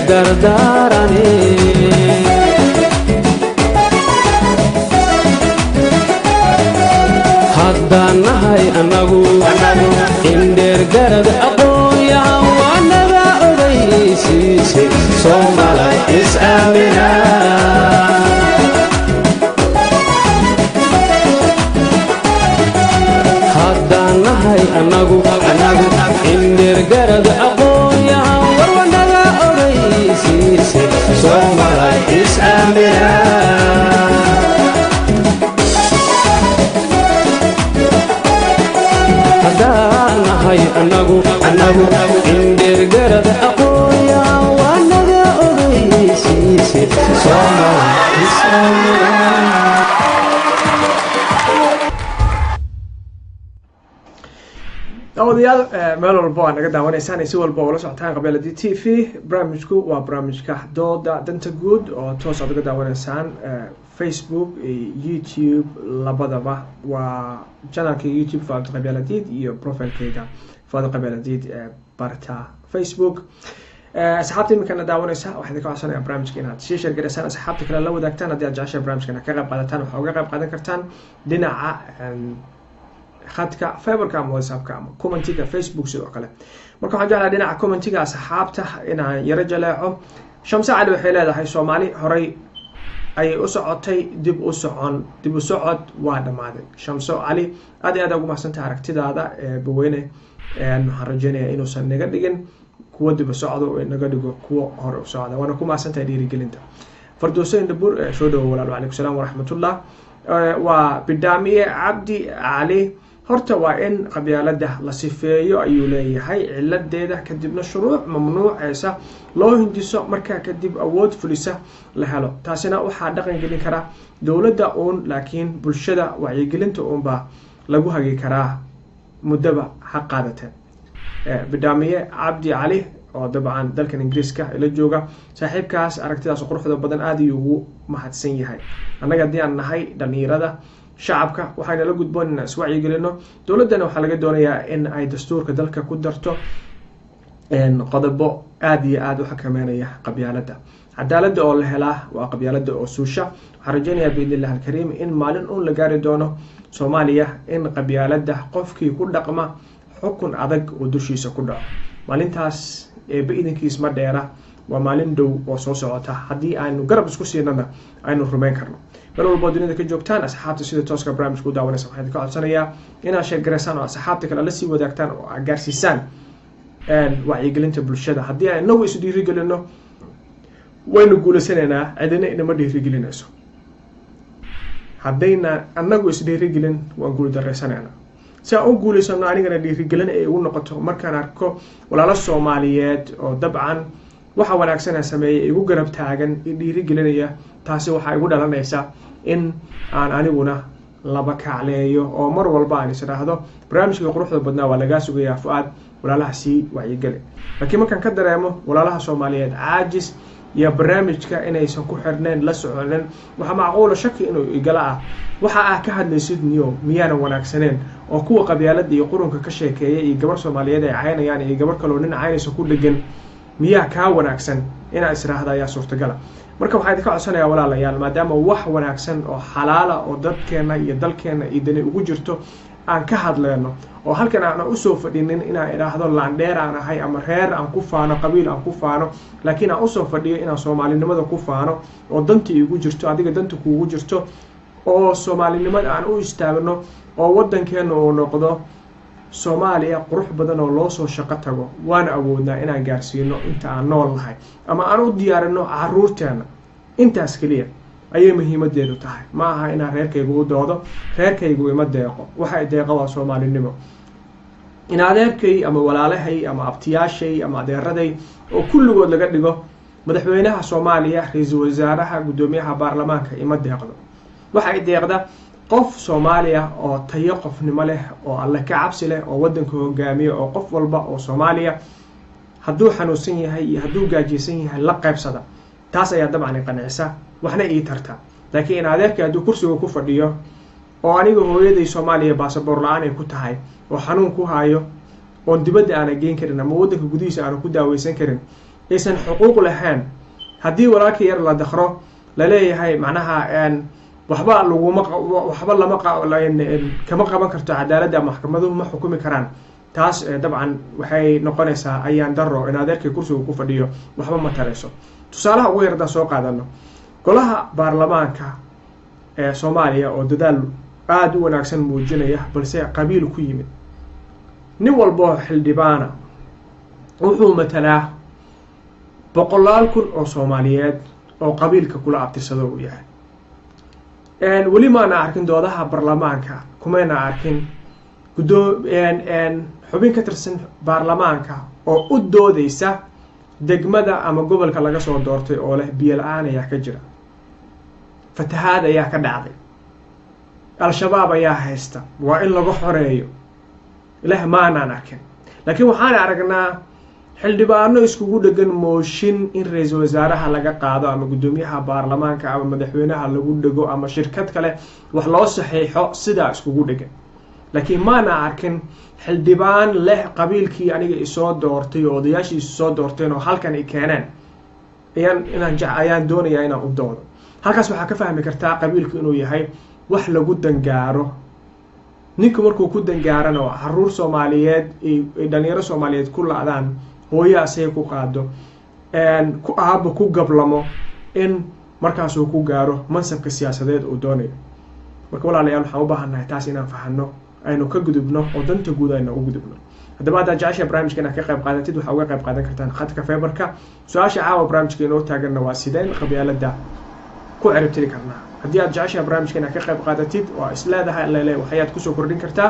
[SPEAKER 4] dardaarane haddaan nahay annagu indheer garad aqoonyahan waa naga ogaysiisay Soomaali is-aamina haddaan nahay annagu indheer garad aqoonyahan waa naga ogaysiisay Soomaali is-aamina annagu indheer garad aqoonyahan waa naga ogaysiisay Soomaali is-aamina
[SPEAKER 1] daawadayaal meel walba waa naga daawanaysaan si walba oo la socotaan qabyaaladii TV barnaamijku waa barnaamijka dooda danta guud oo toos aad uga daawanaysaan Facebook iyo YouTube labadaba waa channelka YouTube Faad Qabyaaladid iyo profilkayga Faad Qabyaaladid barta Facebook asxaabta imikana daawanaysa waxaad ka codsanayaa barnaamijka inaad share gareysaan asxaabta kale la wadaagtaan haddii aad jeceshahay barnaamijkana ka qayb qaadataan waxaad uga qayb qaadan kartaan dhinaca khadka Fiberka ama WhatsAppka ama commentiga Facebook sidoo kale marka waxaan jeclahay dhinaca commentiga asxaabta inaan yara jaleeco Shamsa Cali waxay leedahay Soomaali horay ay u socotay dib u socod waa dhamaaday Shamso Cali aad ugu mahadsantahay aragtidaada baweyne waxaan rajaynayaa inuusan naga dhigin kuwa dib u socdo oo naga dhigo kuwa hore u socda waana ku mahadsantahay dhiirigelinta Fardoosin Dabur soo dhawo walaal alaykum salaam wa rahmatullah waa Bidaamiye Cabdi Ali horta waa in qabyaalada la sifeeyo ayuu leeyahay ciladeeda kadibna shuruuc mamnuucaysa loo hindiso marka kadib awood fulisa la helo taasina waxa dhaqan gelin kara dawladda laakiin bulshada wacyigelinta baa lagu hagi karaa mudaba xaqaadata Bidaamiye Cabdi Ali oo dabcan dalkan Ingiriiska ila jooga saaxiibkaas aragtidaas quruxda badan aad ugu mahadsan yahay anaga hadii aan nahay dhalinyarada shacabka waxayna la gudboon in iswacyi gelino dawladana waxa laga doonayaa in ay dastuurka dalka ku darto qodobo aad iyo aad u xakameynaya qabyaalada cadaalada oo la helaa waa qabyaalada oo suusha waxaan rajaynayaa biidillah alkariim in maalin la gaari doono Soomaaliya in qabyaalada qofkii ku dhaqma xukun adag oo dushiisa ku dhaco maalintaas biidinkiis ma dheera waa maalin dhow oo soo socota haddii aynu garab isku siinana aynu rumayn karno meel walba dunida ka joogtaan asxaabta sida tooska barnaamijka u daawanaysa waxaan ka codsanayaa inaad share gareysaan oo asxaabta kale la sii wadaagtaan oo aad gaarsiisaan wacyigelinta bulshada haddii aan inagu isu dhiirigelino waynu guuleysanaynaa cidina inama dhiirigelinayso haddayna anagu is dhiirigelin waan guuldareysanaynaa si aan u guuleysano anigana dhiirigelin ay ugu noqoto markaan arko walaalo Soomaaliyeed oo dabcan waxa wanaagsan sameeyay igu garab taagan dhiirigelinaya taasi waxa igu dhalanaysa in aan aniguna laba kacleeyo oo mar walba aan isiraahdo barnaamijka quruxda badnaa waa laga sugayaa Fuad walaalaha si wacyigeli laakiin markaan ka dareemo walaalaha Soomaaliyeed caajis iyo barnaamijka inaysan ku xirneen la soconin waxa macquul shaki inuu igala waxa ka hadlaysid niyo miyaan wanaagsaneen oo kuwa qabyaalada iyo qurunka ka sheekeeyay iyo gabar Soomaaliyeed ay caynayaan iyo gabar kale oo nin caynayso ku dhagan miyaa ka wanaagsan ina israahda ayaa suurtagala marka waxaan ka codsanayaa walaalayaal maadaama wax wanaagsan oo xalaala oo dadkeena iyo dalkeena idin ugu jirto aan ka hadlayno oo halkan aan u soo fadhinin inaan iraahdo laandheer aan ahay ama reer aan ku faano qabiil aan ku faano laakiin aan u soo fadhiyo inaan Soomaalinimada ku faano oo danta igu jirto adiga danta kuugu jirto oo Soomaalinimada aan u istaagno oo wadankeena oo noqdo Soomaaliya qurux badan oo loo soo shaqo tago waan awoodnaa inaan gaarsiino inta aan nool nahay ama aan u diyaarino caruurteena intaas kaliya ayay muhiimadeedu tahay ma aha inaan reerkaygu u doodo reerkaygu ima deeqo waxa ay deeqo waa Soomaalinimo in adeerkay ama walaalahay ama abtiyaashay ama adeeraday oo kulligood laga dhigo madaxweynaha Soomaaliya ra'iisul wasaaraha gudoomiyaha baarlamaanka ima deeqdo waxa ay deeqda qof Soomaaliya oo tayo qofnimo leh oo alla ka cabsi leh oo wadanka hogaamiyo oo qof walba oo Soomaaliya hadduu xanuunsan yahay iyo hadduu gaajeysan yahay la qaybsada taas ayaa dabcan qancisa waxna ii tarta laakiin adeerkay hadduu kursiga ku fadhiyo oo aniga hooyaday Soomaaliya baasaboor la'aan ay ku tahay oo xanuun ku hayo oo dibadda aan geyn karin ama wadanka gudihiisa aan ku daaweysan karin aysan xuquuq lahayn haddii walaalka yar la dakro laleeyahay macnaha waxba lama kama qaban karto cadaaladda maxkamaduhu ma xukumi karaan taas dabcan waxay noqonaysaa ayaan daro in adeerkii kursiga ku fadhiyo waxba ma tarayso tusaalaha ugu yarda soo qaadano golaha baarlamaanka ee Soomaaliya oo dadaal aad u wanaagsan muujinaya balse qabiil ku yimid nin walba xildhibaana wuxuu matalaa 100,000 oo Soomaaliyeed oo qabiilka kula abtirsado uu yahay weli ma ana arkin doodaha baarlamaanka kuma ana arkin xubin ka tirsan baarlamaanka oo u doodaysa degmada ama gobolka laga soo doortay oo leh biyo la'aan ayaa ka jira fatahaad ayaa ka dhacday al-shabaab ayaa haysta waa in lagu xoreeyo ilaah ma aanan arkin laakiin waxaan aragnaa xildhibaano iskugu dhagan mooshin in ra'iisul wasaaraha laga qaado ama gudoomiyaha baarlamaanka ama madaxweynaha lagu dhago ama shirkad kale wax loo saxiixo sidaa iskugu dhagan laakiin ma aanan arkin xildhibaan leh qabiilkii aniga isoo doortay oo odayaashiisu soo doorteen oo halkan ay keeneen ayaan doonayaa inaan u doodo halkaas waxaa ka fahmi kartaa qabiilku inuu yahay wax lagu dangaaro ninku markuu ku dangaarano caruur Soomaaliyeed ay dhalinyaro Soomaaliyeed ku laadaan hooyo asay ku qaado ku aabo ku gablamo in markaas uu ku gaaro mansabka siyaasadeed uu doonayo marka walaalayaal waxaan u baahanahay taas inaan fahanno aynu ka gudubno oo danta guud aynu u gudubno haddaba haddaad jeceshahay barnaamijkan ka qayb qaadatid waxaa uga qayb qaadan kartaan khadka Fiberka su-aasha caawa barnaamijka inoo taaganna waa sideen qabyaaladda ku ciribtiri karnaa haddii aad jeceshahay barnaamijkan ka qayb qaadatid oo isleedahay leele waxaad ku soo kordhin kartaa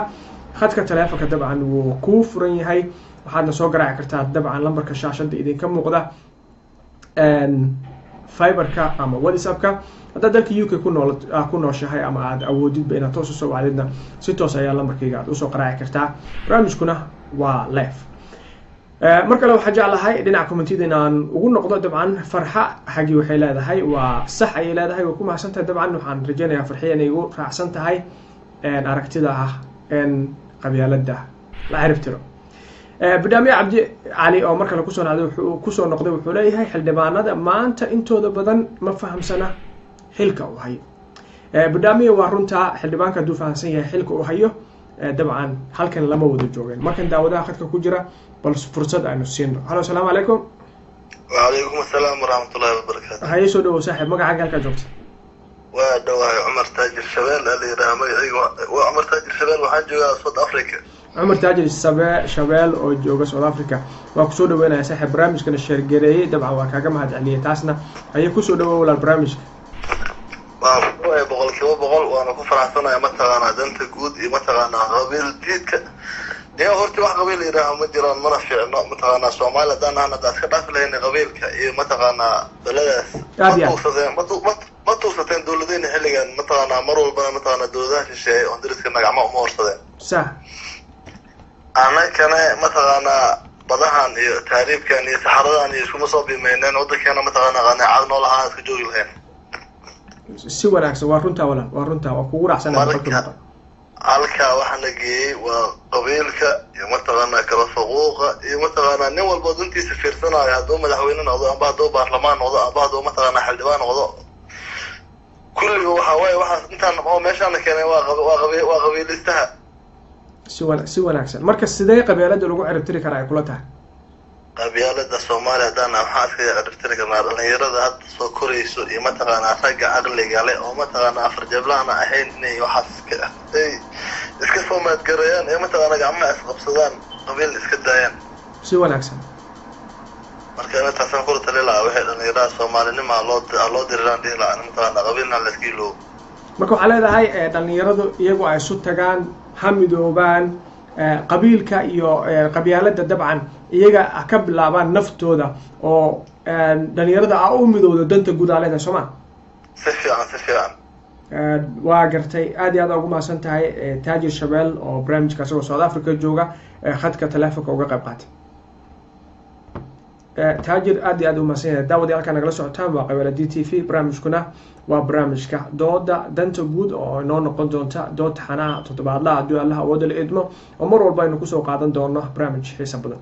[SPEAKER 1] khadka taleefanka dabcan wuu ku furan yahay waxaadna soo garaaci kartaa dabcan lambarka shaashada idinka muuqda Fiberka ama WhatsAppka haddaad dalka UK ku nooshahay ama aad awoodidba inaad toos usoo wacdidna si toos ayaa lambarkayga aad usoo qaraaci kartaa barnaamijkuna waa live mar kale waxaan jeclahay dhinaca commentida inaan ugu noqdo dabcan farxa xagii waxay leedahay waa sax ayay leedahay waa ku mahadsantahay dabcan waxaan rajaynayaa farxiya inay igu raacsan tahay aragtida ah qabyaaladda la ciribtiro badhaamiye cabdi cali oo mar kale kusoo noqday wuxuu leeyahay xildhibaanada maanta intooda badan ma fahamsana xilka uu hayo badhaamiye waa runtaa xildhibaanka hadduu fahamsan yahay xilka uu hayo dabcan halkan lama wada joogeen markan daawadaha khadka ku jira bal fursad aynu siino halo asalaamu calaykum
[SPEAKER 3] وعليكم السلام ورحمة الله وبركاته
[SPEAKER 1] haye soo dhawow saaxiib magacaaga halkaa joogta
[SPEAKER 3] ودواء عمر تاجر شبال اللي راه وعمر تاجر شبال waxaan joogaa South Africa
[SPEAKER 1] عمر تاجر شبال oo jooga South Africa waa ku soo dhaweynaya saaxiib barnaamijkana share gareeyay dabcan waa kaaga mahad celiyay taasna haye ku soo dhawow walaal barnaamijka
[SPEAKER 3] waa boqolkiiba boqol waana ku faraxsanahay mataqaanaa danta guud iyo mataqaanaa qabiil diidka dee horta wax qabiil yiraaha ma jiraan mana fiicno mataqaanaa Soomaaliya daan aan dadka ka dhaaf lahayn qabiilka iyo mataqaanaa baladaas ma tuusateen dawladayna xilligan mataqaanaa mar walbana mataqaanaa dawladaha shisheeye oo dariska nagacmo uma horsadeen
[SPEAKER 1] sax
[SPEAKER 3] anakana mataqaanaa badahan iyo taariibkan iyo saxaradan iyo iskuma soo biimeyneen waddankeena mataqaanaa qanaacad noolahaan iska joogi lahayn
[SPEAKER 1] si wanaagsan waa runtaa walaal waa runtaa waa kugu raacsanahay
[SPEAKER 3] halkaa waxaa la geeyey waa qabiilka iyo mataqaanaa kala faquuqa iyo mataqaanaa nin walba dantiisa fiirsanayo hadduu madaxweyne noqdo amba hadduu baarlamaan noqdo amba hadduu mataqaanaa xildhibaan noqdo kulliga waxaa waaye waxaas intaan oo meeshaana keenay waa qabiilistaha
[SPEAKER 1] si wanaagsan marka sidee qabyaaladda lagu ciribtiri karaa ay kula tahay
[SPEAKER 3] qabyaalada Soomaaliya hadana waxaa iska ciribtiri karnaa dhalinyarada hadda soo korayso iyo mataqaanaa ragga aqliga leh oo mataqaanaa afar jablaan ahayn inay waxaas iska soo maadgareeyaan ee mataqaanaa gacmaha isqabsadaan qabiil iska daayaan
[SPEAKER 1] si wanaagsan
[SPEAKER 3] marka inta taasaan ku talilaa waxay dhalinyarada Soomaalinimo loo diriraan dhihla mataqaanaa qabiilna la iska iloobo
[SPEAKER 1] marka waxaa leedahay dhalinyaradu iyagu ay isu tagaan hamidoobaan qabiilka iyo qabyaaladda dabcan iyaga ka bilaabaan naftooda oo dhalinyarada u midooda danta guud aa leedahay Soomaa
[SPEAKER 3] si fiican
[SPEAKER 1] waa gartay aad iyo aad ugu mahadsan tahay taajir shabeel oo barnaamijka asagoo South Africa jooga khadka taleefanka uga qayb qaatay taajir aad iyo aad u mahadsan yahay daawada halka nagala socotaan waa qabyaaladii TV barnaamijkuna waa barnaamijka dooda danta guud oo inoo noqon doonta dood xanaa toddobaadlaha haddii Allah awood la idmo oo mar walba aynu kusoo qaadan doono barnaamij xiiso badan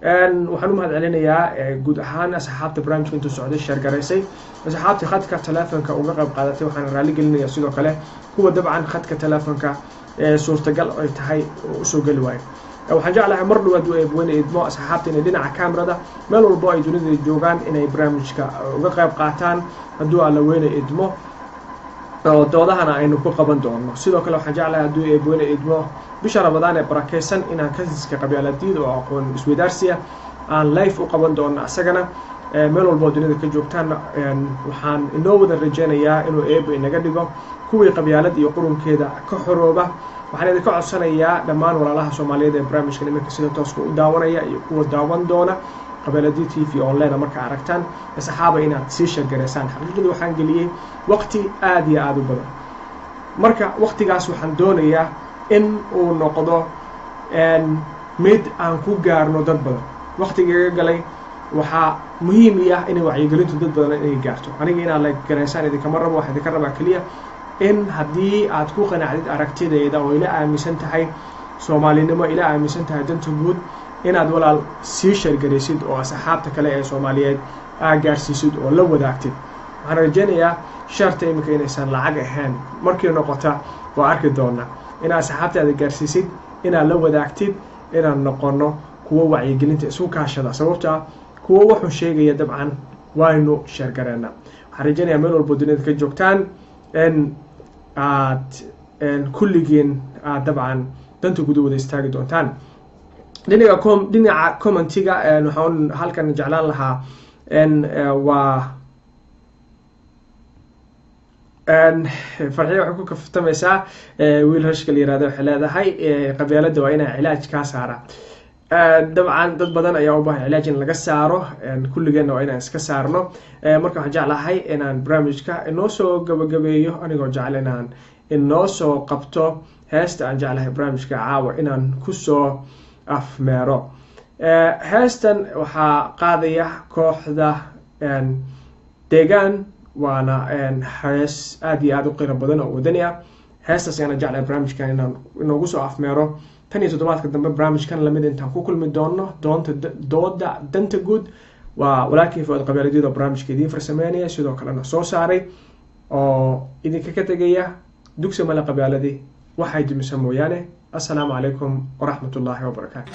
[SPEAKER 1] waxaan u mahad celinayaa guud ahaan asxaabta barnaamijka intuu socday sheergaraysay asxaabtii khadka telefonka uga qayb qaadatay waxaan raali gelinayaa sidoo kale kuwa dabcan khadka telefonka suurtagal ay tahay usoo geli waayo waxaan jeclahay mar dhawaad weyne idmo asxaabta inay dhinaca kamerada meel walbo ay dunida joogaan inay barnaamijka uga qayb qaataan hadduu alla weyne idmo oo doodahana aynu ku qaban doono sidoo kale waxaan jeclahay hadduu weyne idmo bisha Ramadaan ee barakeysan inaan kasiska qabyaaladiida oo aqoon isweydaarsiya aan live u qaban doono asagana meel walbo dunida ka joogtaan waxaan inoo wada rajeynayaa inuu eebo inaga dhigo kuwii qabyaalad iyo qurunkeeda ka xorooba waxaan idinka codsanayaa dhammaan walaalaha Soomaaliyeed ee barnaamijka nimanka sida tooska u daawanaya iyo kuwa daawan doona qabyaaladi TV online marka aragtaan asxaaba inaad sii sheegareysaan xaqiiqdii waxaan geliyay waqti aad iyo aad u badan marka waqtigaas waxaan doonayaa in uu noqdo mid aan ku gaarno dad badan waqtiga galay waxa muhiim ah in wacyigelintu dad badan ay gaarto aniga inaan la gareysaan idinkama rabo waxaan idinka rabaa kaliya in haddii aad ku qanacdid aragtideeda oo ila aaminsan tahay Soomaalinimo ila aaminsan tahay danta guud inaad walaal sii sheergareysid oo asxaabta kale ee Soomaaliyeed aad gaarsiisid oo la wadaagtid waxaan rajeynayaa sharta imika inaysan lacag ahayn markii noqota waa arki doona in asxaabtaada gaarsiisid inaad la wadaagtid inaan noqono kuwa wacyigelinta isku kaashada sababta kuwa wuxuu sheegaya dabcan waaynu sheergareena waxaan rajeynayaa meel walba dunida ka joogtaan in aad kulligeen aad dabcan danta guud wada istaagi doontaan dhinaca commentiga waxaan halkan jeclaan lahaa waa farxiyo waxay ku kaftamaysaa wiil rashka la yiraahdo waxay leedahay qabyaalada waa inay cilaaj ka saara dabcan dad badan ayaa u baahan cilaaj in laga saaro kulligeena waa inaan iska saarno marka waxaan jeclahay inaan barnaamijka inoo soo gabagabeeyo anigoo jecel inaan inoo soo qabto heesta aan jeclahay barnaamijka caawa inaan ku soo afmeero heestan waxaa qaadaya kooxda deegaan waana hees aad iyo aad u qiiro badan oo wadani ah heestaas ayaan jeclahay barnaamijkan inaan inoogu soo afmeero tan iyo toddobaadka dambe barnaamijkan lamid intaan ku kulmi doono dooda danta guud waa walaalkii Fuad Qabyaaladiid oo barnaamijka idiin farsameynaya sidoo kalena soo saaray oo idinka ka tagaya dugsi mala qabyaaladi waxay dimisa mooyaane assalaamu calaykum waraxmatullaahi wabarakaatu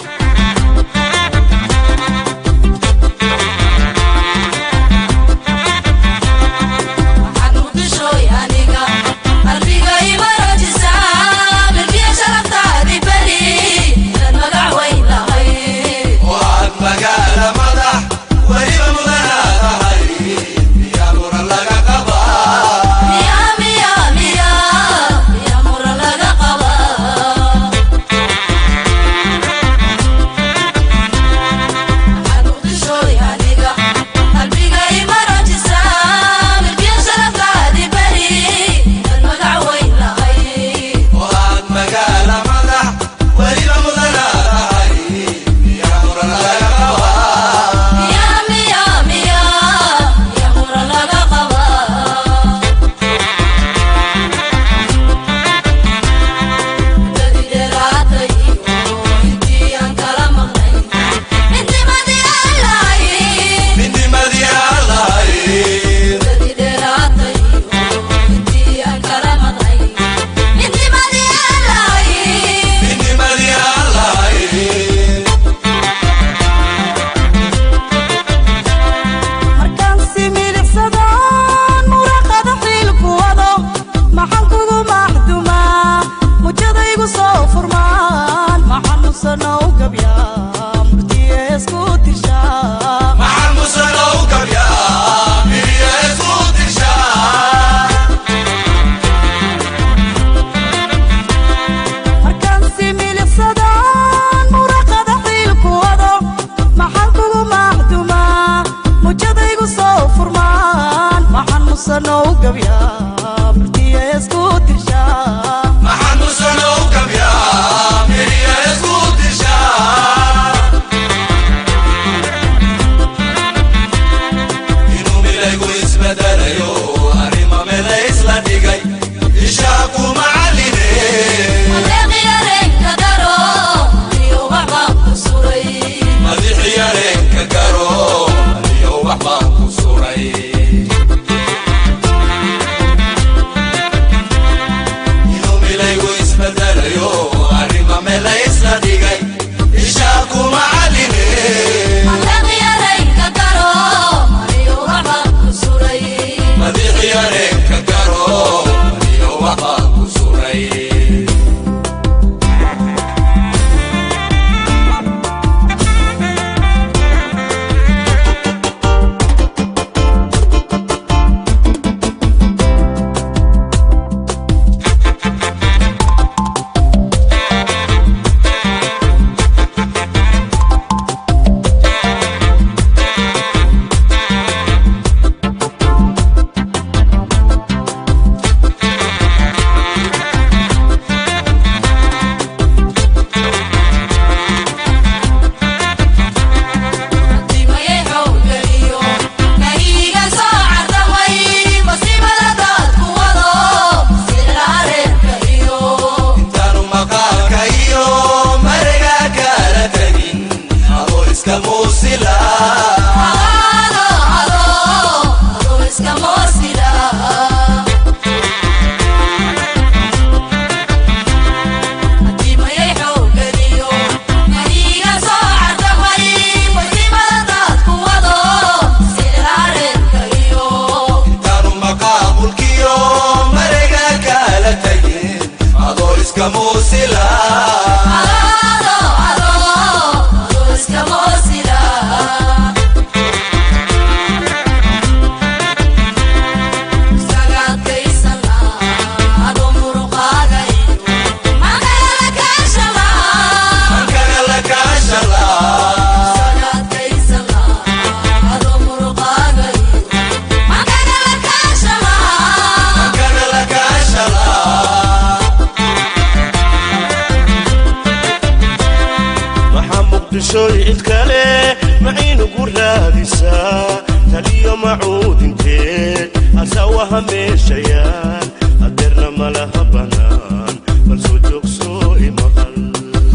[SPEAKER 7] عد كله معين قرادسا تليو معود انتين أسوها ميشيان أدرنا ملها بنان بل سوجوك سوء مغل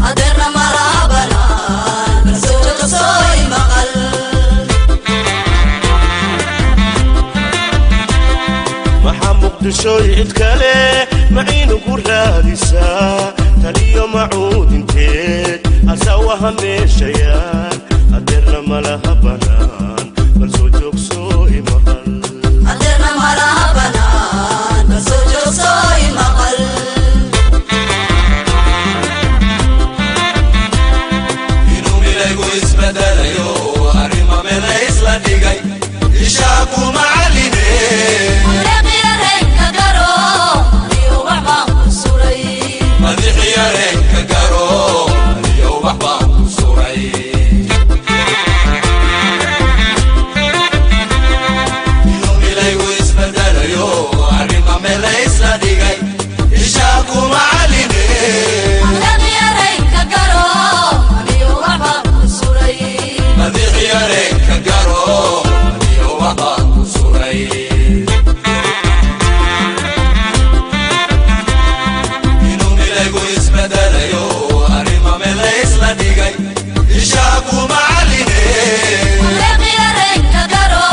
[SPEAKER 8] أدرنا ملها بنان بل سوجوك سوء مغل
[SPEAKER 7] محا مقدشو عد كله معين قرادسا تليو معود انتين أسوها ميشيان أدرنا ملها بنان بل سوجوك سوء مغل
[SPEAKER 8] أدرنا ملها بنان بل سوجوك سوء مغل
[SPEAKER 9] إنو مليقو اسبداليو أريما ملا إسلا ديغاي إشاكو معاليني
[SPEAKER 8] مدحي رينك قرو أليو بحبان كسوري
[SPEAKER 9] مدحي رينك قرو أليو بحبان كسوري إنو مليقو اسبداليو أريما ملا إسلا ديغاي إشاكو معاليني
[SPEAKER 8] مدحي رينك قرو أليو بحبان كسوري
[SPEAKER 9] مدحي رينك قرو أليو بحبان كسوري inuu milaygu isbedelayo arrima meel isla dhigay ishaaku macaline
[SPEAKER 8] madaxyareenka garo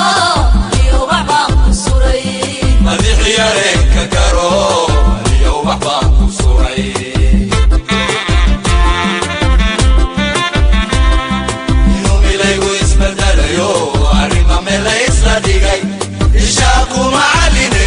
[SPEAKER 8] aliyo waxbaan ku suray
[SPEAKER 9] madaxyareenka garo aliyo waxbaan ku suray inuu milaygu isbedelayo arrima meel isla dhigay ishaaku macaline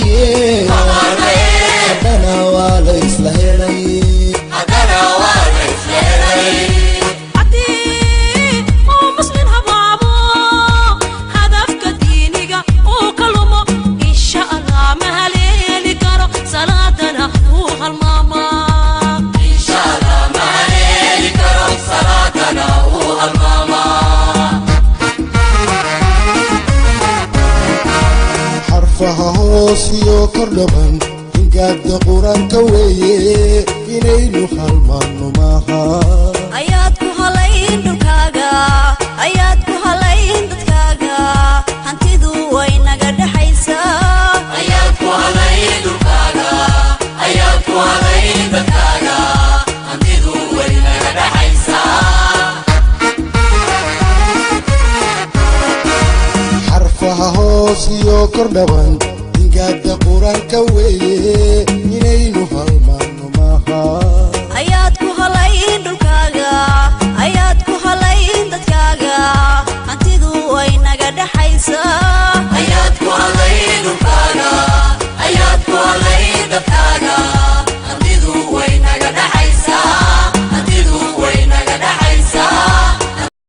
[SPEAKER 10] marnaye haddana waa la isla helay hoosiyo kordhaban ingaada quraanka weeye inaynu halmaanno maaha
[SPEAKER 8] ayaad ku halayn dhulkaaga ayaad ku halayn dadkaaga hantidu way naga dhaxaysaa ayaad ku halayn dhulkaaga ayaad ku halayn dadkaaga hantidu way naga dhaxaysaa
[SPEAKER 10] xarfaha hoosiyo kordhaban ingaada quraanka weeye inaynu halmaanno maaha
[SPEAKER 8] ayaad ku halayn dhulkaaga ayaad ku halayn dadkaaga hantidu way naga dhaxaysaa